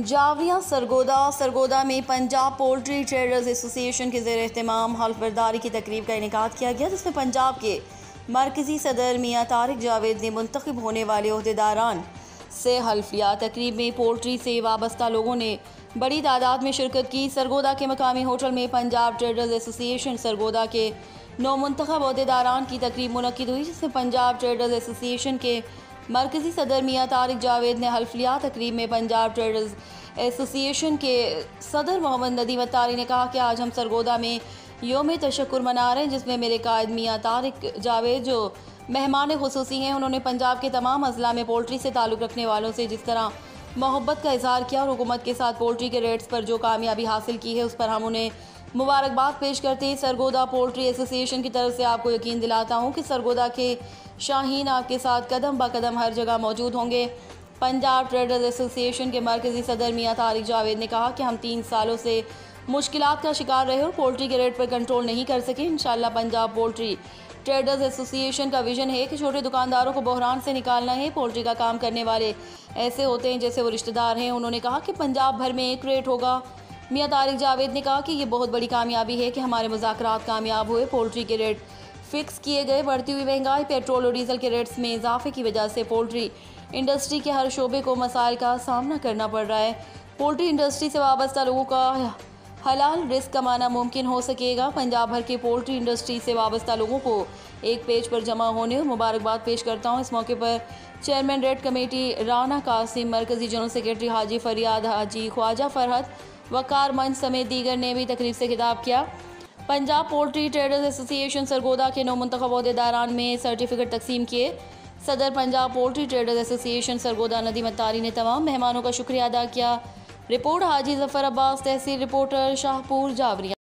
जावरिया सरगोदा में Punjab poultry traders association के ज़ेर एहतमाम हल्फ बर्दारी की तकरीब का इनेकाद किया गया, जिसमें पंजाब के मरकज़ी सदर मियाँ तारिक जावेद ने मुंतखब होने वाले ओहदेदारान से हल्फ लिया। तकरीब में पोल्ट्री से वाबस्ता लोगों ने बड़ी तादाद में शिरकत की। सरगोदा के मकामी होटल में पंजाब ट्रेडर्स एसोसिएशन सरगोदा के 9 मुंतखब ओहदेदारान की तकरीब मुनक्किद हुई, जिसमें पंजाब ट्रेडर्स एसोसिएशन के मरकज़ी सदर मियाँ तारिक जावेद ने हल्फ लिया। तकरीब में पंजाब ट्रेडर्स एसोसिएशन के सदर मोहम्मद नदीम अत्तारी ने कहा कि आज हम सरगोदा में योम तशक्कुर मना रहे हैं, जिसमें मेरे कायद मियाँ तारिक जावेद जो मेहमान खुसूसी हैं, उन्होंने पंजाब के तमाम अजला में पोल्ट्री से ताल्लुक़ रखने वालों से जिस तरह मोहब्बत का इजहार किया और हुकूमत के साथ पोल्ट्री के रेट्स पर जो कामयाबी हासिल की है, उस पर हम उन्हें मुबारकबाद पेश करते हैं। सरगोदा पोल्ट्री एसोसिएशन की तरफ से आपको यकीन दिलाता हूँ कि सरगोदा के शाहीन आपके साथ कदम ब कदम हर जगह मौजूद होंगे। पंजाब ट्रेडर्स एसोसिएशन के मरकज़ी सदर मियाँ तारिक जावेद ने कहा कि हम 3 सालों से मुश्किलात का शिकार रहे और पोल्ट्री के रेट पर कंट्रोल नहीं कर सके। इंशाल्लाह पंजाब पोल्ट्री ट्रेडर्स एसोसिएशन का विजन है कि छोटे दुकानदारों को बहरान से निकालना है। पोल्ट्री का काम करने वाले ऐसे होते हैं जैसे वो रिश्तेदार हैं। उन्होंने कहा कि पंजाब भर में एक रेट होगा। मियाँ तारिक जावेद ने कहा कि ये बहुत बड़ी कामयाबी है कि हमारे मुज़ाकरात कामयाब हुए, पोल्ट्री के रेट फिक्स किए गए। बढ़ती हुई महंगाई, पेट्रोल और डीजल के रेट्स में इजाफे की वजह से पोल्ट्री इंडस्ट्री के हर शोबे को मसाइल का सामना करना पड़ रहा है। पोल्ट्री इंडस्ट्री से वाबस्ता लोगों का हलाल रिस्क कमाना मुमकिन हो सकेगा। पंजाब भर के पोल्ट्री इंडस्ट्री से वाबस्ता लोगों को एक पेज पर जमा होने और मुबारकबाद पेश करता हूँ। इस मौके पर chairman red committee Rana Qasim, मरकज़ी जनरल सेक्रेटरी हाजी फरियाद, हाजी ख्वाजा फरहत, वकार मंच समेत दीगर ने भी तकरीब से खिताब किया। Punjab poultry traders association Sargodha के 9 मुंतखब ओहदेदारान में सर्टिफिकेट तकसीम किए। सदर Punjab poultry traders association Sargodha Nadeem Attari ने तमाम मेहमानों का शुक्रिया अदा किया। रिपोर्ट हाजी जफर अब्बास, तहसील रिपोर्टर, शाहपुर, जावरिया।